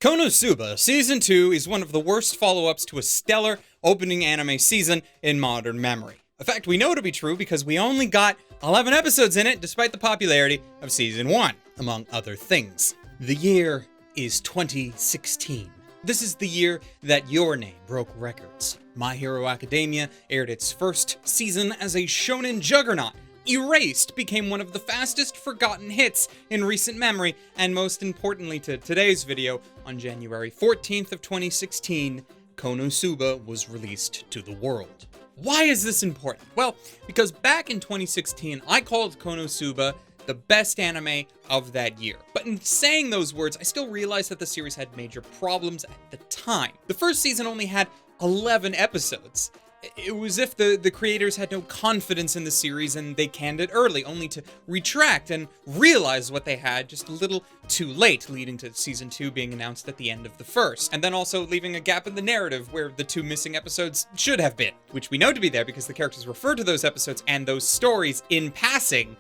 Konosuba Season 2 is one of the worst follow-ups to a stellar opening anime season in modern memory. A fact we know to be true because we only got 11 episodes in it despite the popularity of Season 1, among other things. The year is 2016. This is the year that Your Name broke records. My Hero Academia aired its first season as a shonen juggernaut. Erased became one of the fastest forgotten hits in recent memory, and most importantly to today's video, on January 14th of 2016, Konosuba was released to the world. Why is this important? Well, because back in 2016, I called Konosuba the best anime of that year. But in saying those words, I still realized that the series had major problems at the time. The first season only had 11 episodes. It was as if the creators had no confidence in the series and they canned it early, only to retract and realize what they had just a little too late, leading to Season 2 being announced at the end of the first, and then also leaving a gap in the narrative where the two missing episodes should have been, which we know to be there because the characters refer to those episodes and those stories in passing.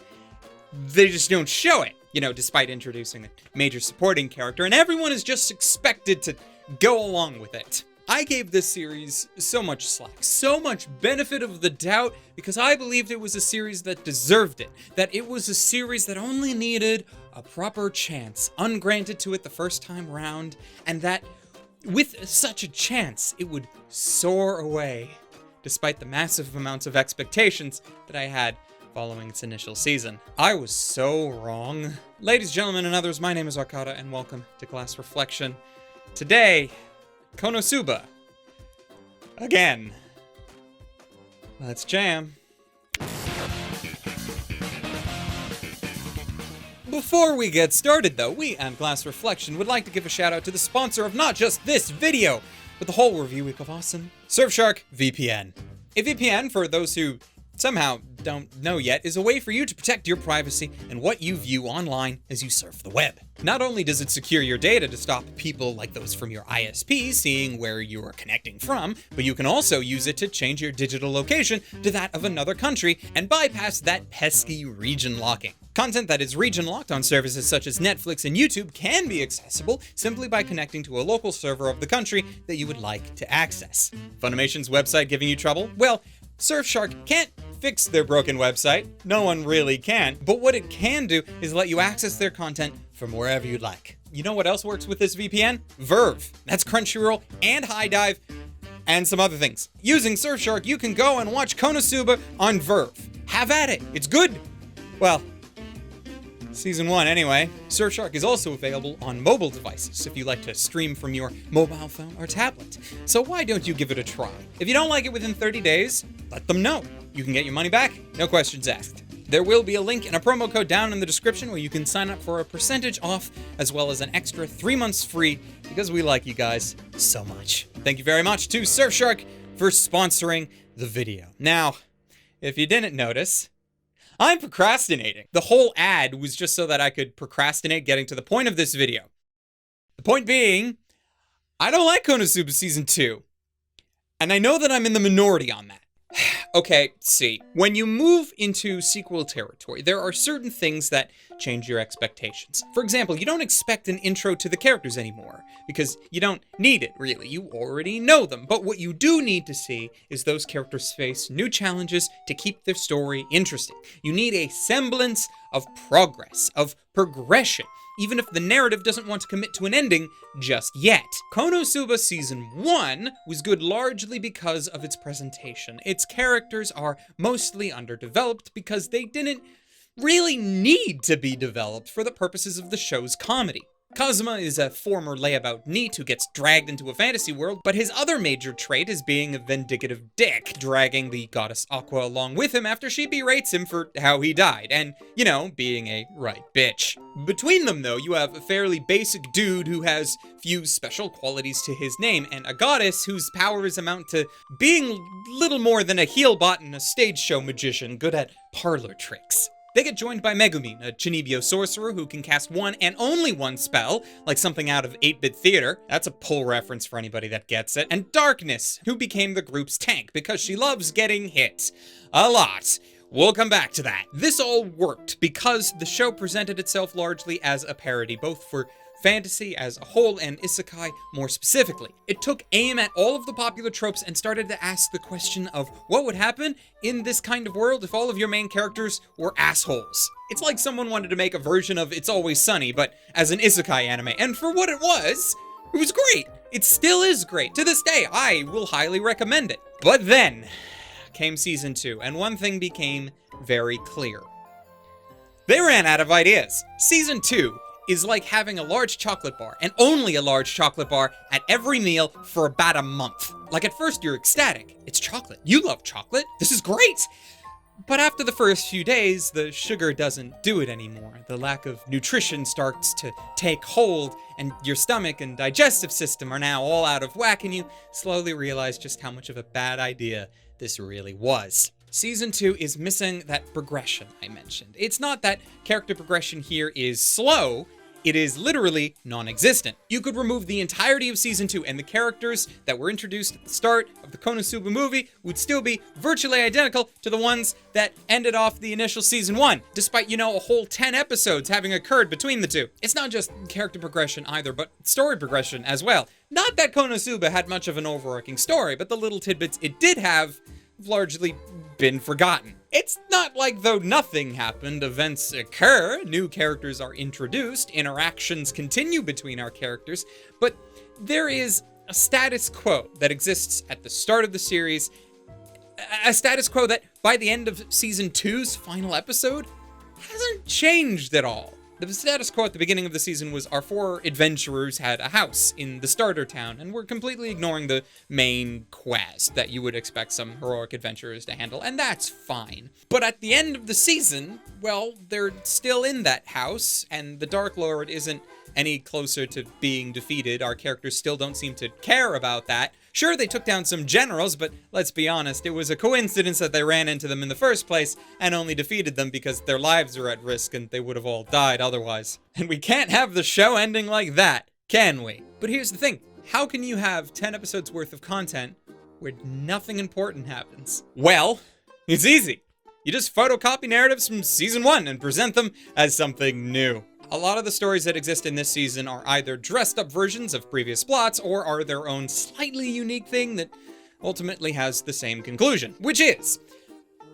They just don't show it, despite introducing a major supporting character, and everyone is just expected to go along with it. I gave this series so much slack, so much benefit of the doubt, because I believed it was a series that deserved it, that it was a series that only needed a proper chance, ungranted to it the first time round, and that with such a chance, it would soar away, despite the massive amounts of expectations that I had following its initial season. I was so wrong. Ladies, gentlemen, and others, my name is Arcata, and welcome to Glass Reflection. Today, Konosuba. Again. Let's jam. Before we get started though, we at Glass Reflection would like to give a shout out to the sponsor of not just this video, but the whole review week of awesome, Surfshark VPN. A VPN, for those who somehow don't know yet, is a way for you to protect your privacy and what you view online as you surf the web. Not only does it secure your data to stop people like those from your ISP seeing where you are connecting from, but you can also use it to change your digital location to that of another country and bypass that pesky region locking. Content that is region locked on services such as Netflix and YouTube can be accessible simply by connecting to a local server of the country that you would like to access. Funimation's website giving you trouble? Well, Surfshark can't fix their broken website. No one really can. But what it can do is let you access their content from wherever you'd like. You know what else works with this VPN? Verve. That's Crunchyroll and High Dive and some other things. Using Surfshark, you can go and watch Konosuba on Verve. Have at it. It's good. Well, Season 1 anyway. Surfshark is also available on mobile devices if you like to stream from your mobile phone or tablet. So why don't you give it a try? If you don't like it within 30 days, let them know. You can get your money back, no questions asked. There will be a link and a promo code down in the description where you can sign up for a percentage off as well as an extra 3 months free because we like you guys so much. Thank you very much to Surfshark for sponsoring the video. Now, if you didn't notice, I'm procrastinating. The whole ad was just so that I could procrastinate getting to the point of this video. The point being, I don't like Konosuba Season 2. And I know that I'm in the minority on that. Okay, see, when you move into sequel territory, there are certain things that change your expectations. For example, you don't expect an intro to the characters anymore, because you don't need it, really. You already know them. But what you do need to see is those characters face new challenges to keep their story interesting. You need a semblance of progress, of progression, even if the narrative doesn't want to commit to an ending just yet. Konosuba Season 1 was good largely because of its presentation. Its characters are mostly underdeveloped because they didn't really need to be developed for the purposes of the show's comedy. Kazuma is a former layabout NEET who gets dragged into a fantasy world, but his other major trait is being a vindictive dick, dragging the goddess Aqua along with him after she berates him for how he died, and, being a right bitch. Between them, though, you have a fairly basic dude who has few special qualities to his name, and a goddess whose powers amount to being little more than a heelbot and a stage show magician good at parlor tricks. They get joined by Megumin, a Chinibyo sorcerer who can cast one and only one spell, like something out of 8-bit theater. That's a pull reference for anybody that gets it. And Darkness, who became the group's tank because she loves getting hit. A lot. We'll come back to that. This all worked because the show presented itself largely as a parody, both for fantasy as a whole and isekai more specifically. It took aim at all of the popular tropes and started to ask the question of what would happen in this kind of world if all of your main characters were assholes. It's like someone wanted to make a version of It's Always Sunny, but as an isekai anime, and for what it was great. It still is great. To this day, I will highly recommend it. But then came season 2, and one thing became very clear. They ran out of ideas. Season 2 is like having a large chocolate bar, and only a large chocolate bar at every meal for about a month. Like at first you're ecstatic. It's chocolate. You love chocolate. This is great. But after the first few days, the sugar doesn't do it anymore. The lack of nutrition starts to take hold, and your stomach and digestive system are now all out of whack, and you slowly realize just how much of a bad idea this really was. Season 2 is missing that progression I mentioned. It's not that character progression here is slow, it is literally non-existent. You could remove the entirety of Season 2 and the characters that were introduced at the start of the Konosuba movie would still be virtually identical to the ones that ended off the initial Season 1, despite, a whole 10 episodes having occurred between the two. It's not just character progression either, but story progression as well. Not that Konosuba had much of an overarching story, but the little tidbits it did have largely been forgotten. It's not like though nothing happened, events occur, new characters are introduced, interactions continue between our characters, but there is a status quo that exists at the start of the series, a status quo that by the end of Season 2's final episode hasn't changed at all. The status quo at the beginning of the season was our 4 adventurers had a house in the starter town, and we're completely ignoring the main quest that you would expect some heroic adventurers to handle, and that's fine. But at the end of the season, well, they're still in that house, and the Dark Lord isn't any closer to being defeated. Our characters still don't seem to care about that. Sure, they took down some generals, but let's be honest, it was a coincidence that they ran into them in the first place and only defeated them because their lives are at risk and they would have all died otherwise. And we can't have the show ending like that, can we? But here's the thing, how can you have 10 episodes worth of content where nothing important happens? Well, it's easy. You just photocopy narratives from Season 1 and present them as something new. A lot of the stories that exist in this season are either dressed up versions of previous plots or are their own slightly unique thing that ultimately has the same conclusion, which is,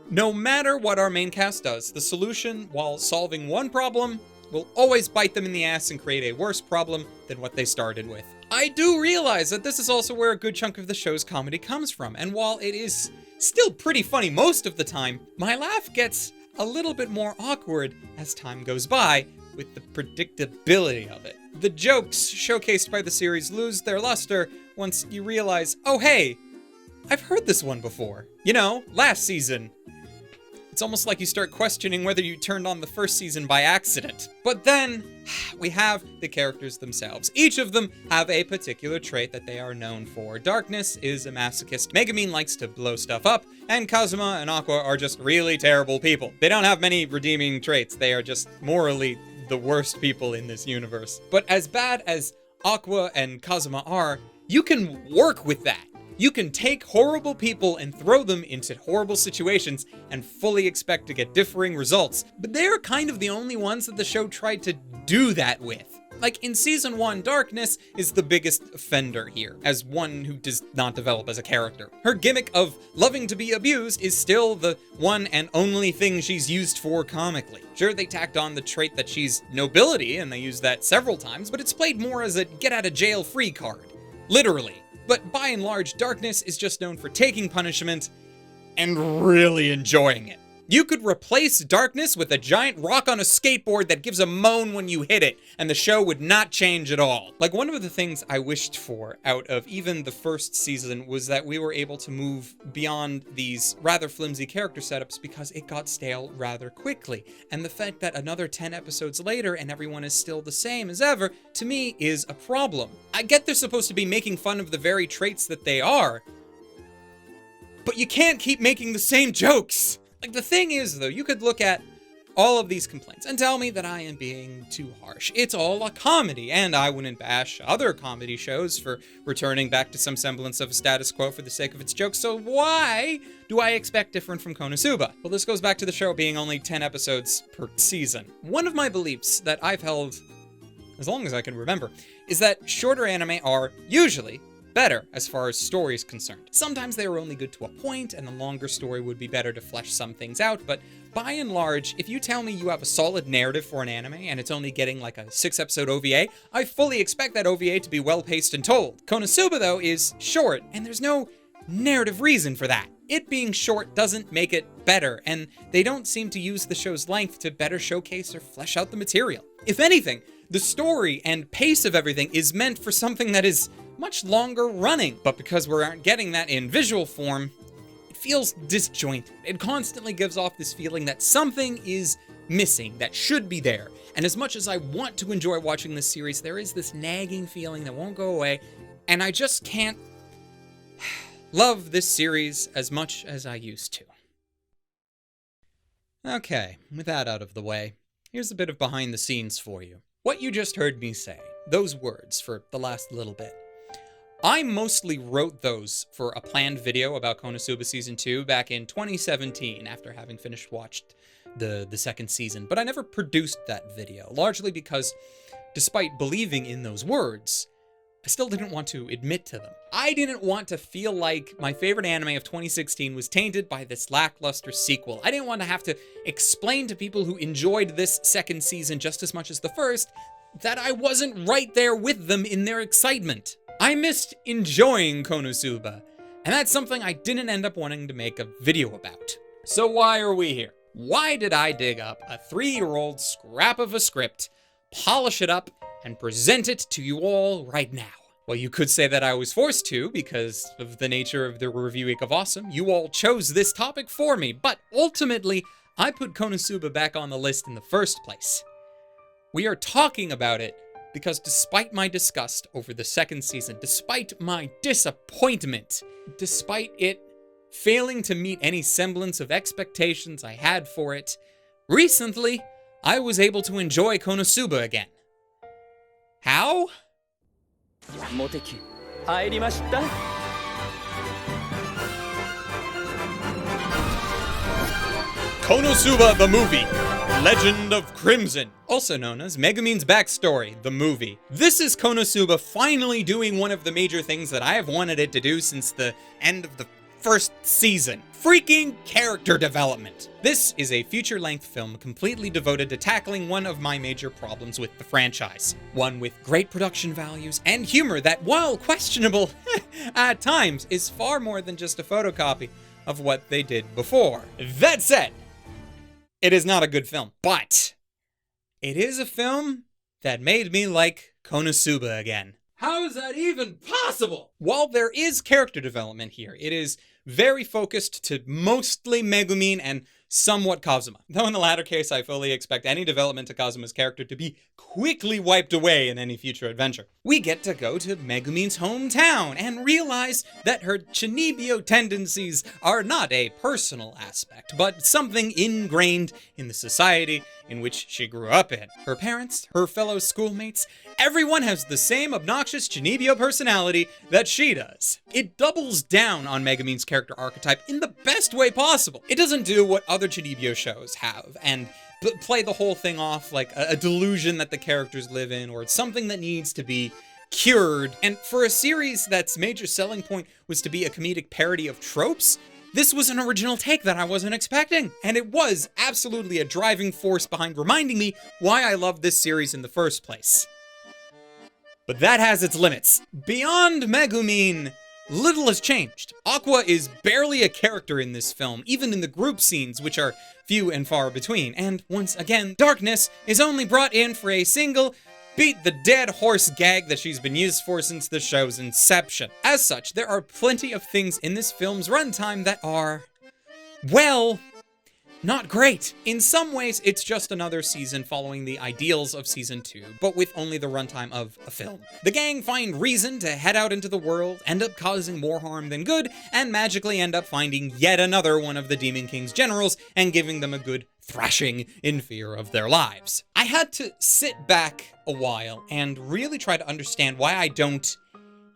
no matter what our main cast does, the solution, while solving one problem, will always bite them in the ass and create a worse problem than what they started with. I do realize that this is also where a good chunk of the show's comedy comes from, and while it is still pretty funny most of the time, my laugh gets a little bit more awkward as time goes by, with the predictability of it. The jokes showcased by the series lose their luster once you realize, oh hey, I've heard this one before. Last season. It's almost like you start questioning whether you turned on the first season by accident. But then, we have the characters themselves. Each of them have a particular trait that they are known for. Darkness is a masochist. Megumin likes to blow stuff up, and Kazuma and Aqua are just really terrible people. They don't have many redeeming traits. They are just morally the worst people in this universe. But as bad as Aqua and Kazuma are, you can work with that. You can take horrible people and throw them into horrible situations and fully expect to get differing results. But they're kind of the only ones that the show tried to do that with. Like in Season 1, Darkness is the biggest offender here, as one who does not develop as a character. Her gimmick of loving to be abused is still the one and only thing she's used for comically. Sure, they tacked on the trait that she's nobility, and they used that several times, but it's played more as a get-out-of-jail-free card. Literally. But by and large, Darkness is just known for taking punishment and really enjoying it. You could replace Darkness with a giant rock on a skateboard that gives a moan when you hit it, and the show would not change at all. Like, one of the things I wished for out of even the first season was that we were able to move beyond these rather flimsy character setups because it got stale rather quickly. And the fact that another 10 episodes later and everyone is still the same as ever, to me, is a problem. I get they're supposed to be making fun of the very traits that they are, but you can't keep making the same jokes. Like, the thing is, though, you could look at all of these complaints and tell me that I am being too harsh. It's all a comedy, and I wouldn't bash other comedy shows for returning back to some semblance of a status quo for the sake of its jokes, so why do I expect different from Konosuba? Well, this goes back to the show being only 10 episodes per season. One of my beliefs that I've held as long as I can remember, is that shorter anime are usually better as far as story is concerned. Sometimes they are only good to a point, and a longer story would be better to flesh some things out, but by and large, if you tell me you have a solid narrative for an anime and it's only getting like a 6-episode OVA, I fully expect that OVA to be well-paced and told. Konosuba, though, is short, and there's no narrative reason for that. It being short doesn't make it better, and they don't seem to use the show's length to better showcase or flesh out the material. If anything, the story and pace of everything is meant for something that is much longer running, but because we aren't getting that in visual form, it feels disjointed. It constantly gives off this feeling that something is missing that should be there. And as much as I want to enjoy watching this series, there is this nagging feeling that won't go away, and I just can't love this series as much as I used to. Okay, with that out of the way, here's a bit of behind the scenes for you. What you just heard me say, those words for the last little bit, I mostly wrote those for a planned video about Konosuba Season 2 back in 2017 after having watched the second season, but I never produced that video, largely because, despite believing in those words, I still didn't want to admit to them. I didn't want to feel like my favorite anime of 2016 was tainted by this lackluster sequel. I didn't want to have to explain to people who enjoyed this second season just as much as the first that I wasn't right there with them in their excitement. I missed enjoying Konosuba, and that's something I didn't end up wanting to make a video about. So why are we here? Why did I dig up a 3-year-old scrap of a script, polish it up, and present it to you all right now? Well, you could say that I was forced to because of the nature of the Review Week of Awesome. You all chose this topic for me, but ultimately, I put Konosuba back on the list in the first place. We are talking about it because despite my disgust over the second season, despite my disappointment, despite it failing to meet any semblance of expectations I had for it, recently, I was able to enjoy Konosuba again. How? Konosuba the movie, Legend of Crimson, also known as Megumin's Backstory, the movie. This is Konosuba finally doing one of the major things that I have wanted it to do since the end of the first season. Freaking character development. This is a feature-length film completely devoted to tackling one of my major problems with the franchise. One with great production values and humor that, while questionable at times, is far more than just a photocopy of what they did before. That said, it is not a good film, but it is a film that made me like Konosuba again. How is that even possible? While there is character development here, it is very focused to mostly Megumin and somewhat Kazuma. Though in the latter case, I fully expect any development to Kazuma's character to be quickly wiped away in any future adventure. We get to go to Megumin's hometown and realize that her Chinibyo tendencies are not a personal aspect, but something ingrained in the society in which she grew up in. Her parents, her fellow schoolmates, everyone has the same obnoxious Chinibyo personality that she does. It doubles down on Megumin's character archetype in the best way possible. It doesn't do what other Chinibyo shows have, and play the whole thing off like a delusion that the characters live in, or it's something that needs to be cured. And for a series that's major selling point was to be a comedic parody of tropes, this was an original take that I wasn't expecting, and it was absolutely a driving force behind reminding me why I loved this series in the first place. But that has its limits. Beyond Megumin, little has changed. Aqua is barely a character in this film, even in the group scenes, which are few and far between, and once again, Darkness is only brought in for a single beat the dead horse gag that she's been used for since the show's inception. As such, there are plenty of things in this film's runtime that are, well, not great. In some ways, it's just another season following the ideals of season 2, but with only the runtime of a film. The gang find reason to head out into the world, end up causing more harm than good, and magically end up finding yet another one of the Demon King's generals and giving them a good thrashing in fear of their lives. I had to sit back a while and really try to understand why I don't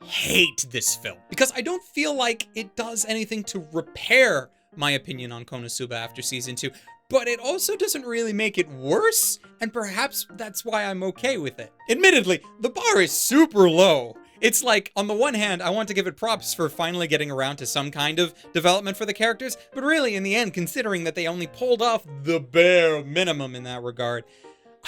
hate this film, because I don't feel like it does anything to repair my opinion on Konosuba after season 2, but it also doesn't really make it worse, and perhaps that's why I'm okay with it. Admittedly, the bar is super low. It's like, on the one hand, I want to give it props for finally getting around to some kind of development for the characters, but really, in the end, considering that they only pulled off the bare minimum in that regard,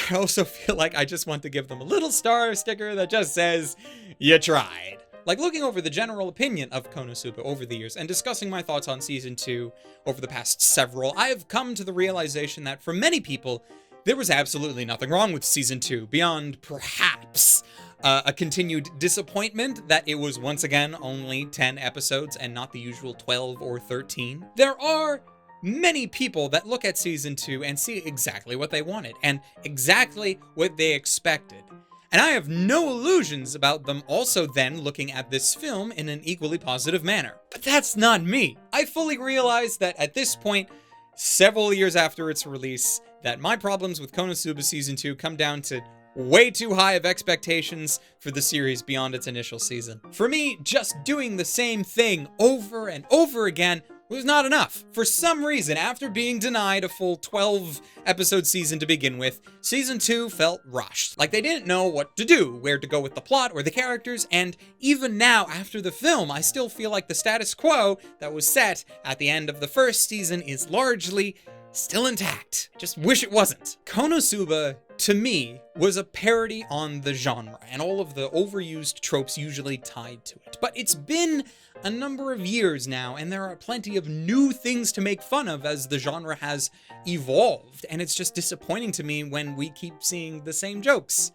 I also feel like I just want to give them a little star sticker that just says, you tried. Like, looking over the general opinion of Konosuba over the years and discussing my thoughts on Season 2 over the past several, I've come to the realization that for many people, there was absolutely nothing wrong with Season 2, beyond perhaps a continued disappointment that it was once again only 10 episodes and not the usual 12 or 13. There are many people that look at Season 2 and see exactly what they wanted and exactly what they expected. And I have no illusions about them also then looking at this film in an equally positive manner. But that's not me. I fully realize that at this point, several years after its release, that my problems with Konosuba Season 2 come down to way too high of expectations for the series beyond its initial season. For me, just doing the same thing over and over again was not enough. For some reason, after being denied a full 12-episode season to begin with, Season 2 felt rushed. Like they didn't know what to do, where to go with the plot or the characters, and even now, after the film, I still feel like the status quo that was set at the end of the first season is largely still intact. Just wish it wasn't. Konosuba, to me, was a parody on the genre and all of the overused tropes usually tied to it. But it's been a number of years now, and there are plenty of new things to make fun of as the genre has evolved, and it's just disappointing to me when we keep seeing the same jokes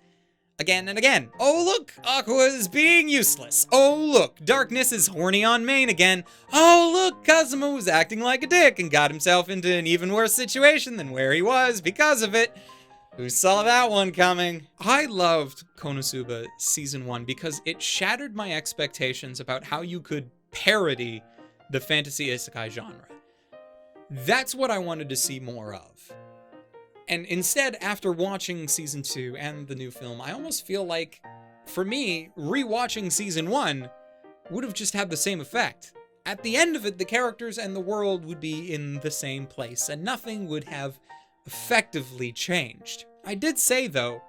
again and again. Oh look, Aqua is being useless. Oh look, Darkness is horny on Main again. Oh look, Kazuma was acting like a dick and got himself into an even worse situation than where he was because of it. Who saw that one coming? I loved Konosuba Season 1 because it shattered my expectations about how you could parody the fantasy isekai genre. That's what I wanted to see more of. And instead, after watching Season 2 and the new film, I almost feel like, for me, rewatching Season 1 would have just had the same effect. At the end of it, the characters and the world would be in the same place, and nothing would have effectively changed. I did say, though,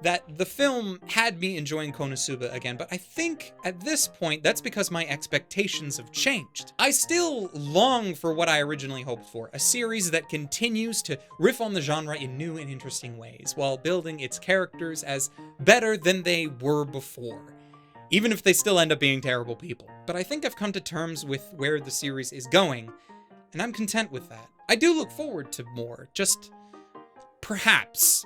that the film had me enjoying Konosuba again, but I think at this point, that's because my expectations have changed. I still long for what I originally hoped for, a series that continues to riff on the genre in new and interesting ways, while building its characters as better than they were before, even if they still end up being terrible people. But I think I've come to terms with where the series is going, and I'm content with that. I do look forward to more, just perhaps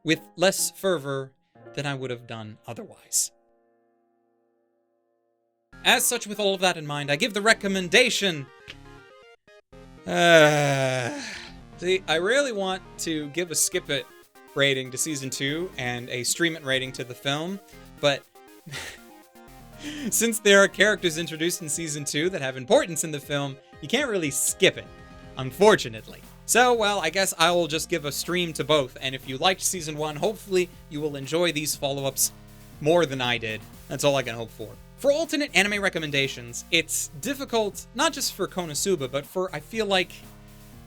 with less fervor than I would have done otherwise. As such, with all of that in mind, I give the recommendation... See, I really want to give a skip it rating to Season 2 and a stream it rating to the film, but since there are characters introduced in Season 2 that have importance in the film, you can't really skip it, unfortunately. So, well, I guess I will just give a stream to both, and if you liked Season 1, hopefully you will enjoy these follow-ups more than I did. That's all I can hope for. For alternate anime recommendations, it's difficult, not just for Konosuba, but for, I feel like,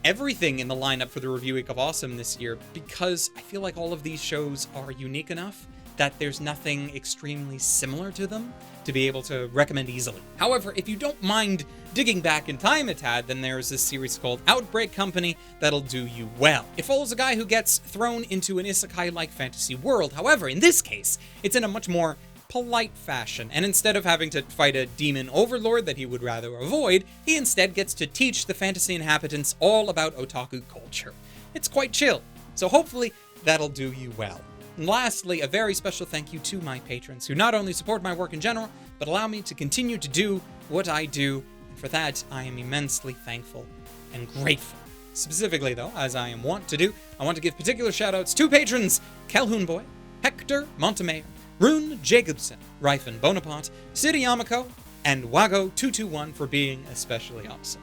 everything in the lineup for the Review Week of Awesome this year, because I feel like all of these shows are unique enough that there's nothing extremely similar to them to be able to recommend easily. However, if you don't mind digging back in time a tad, then there's this series called Outbreak Company that'll do you well. It follows a guy who gets thrown into an isekai-like fantasy world. However, in this case, it's in a much more polite fashion, and instead of having to fight a demon overlord that he would rather avoid, he instead gets to teach the fantasy inhabitants all about otaku culture. It's quite chill, so hopefully that'll do you well. And lastly, a very special thank you to my patrons, who not only support my work in general, but allow me to continue to do what I do, and for that, I am immensely thankful and grateful. Specifically, though, as I am wont to do, I want to give particular shoutouts to patrons Calhoun Boy, Hector Montemayor, Rune Jacobson, Ryfen Bonaparte, City Yamako, and Wago221 for being especially awesome.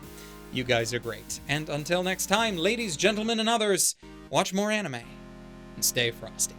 You guys are great. And until next time, ladies, gentlemen, and others, watch more anime and stay frosty.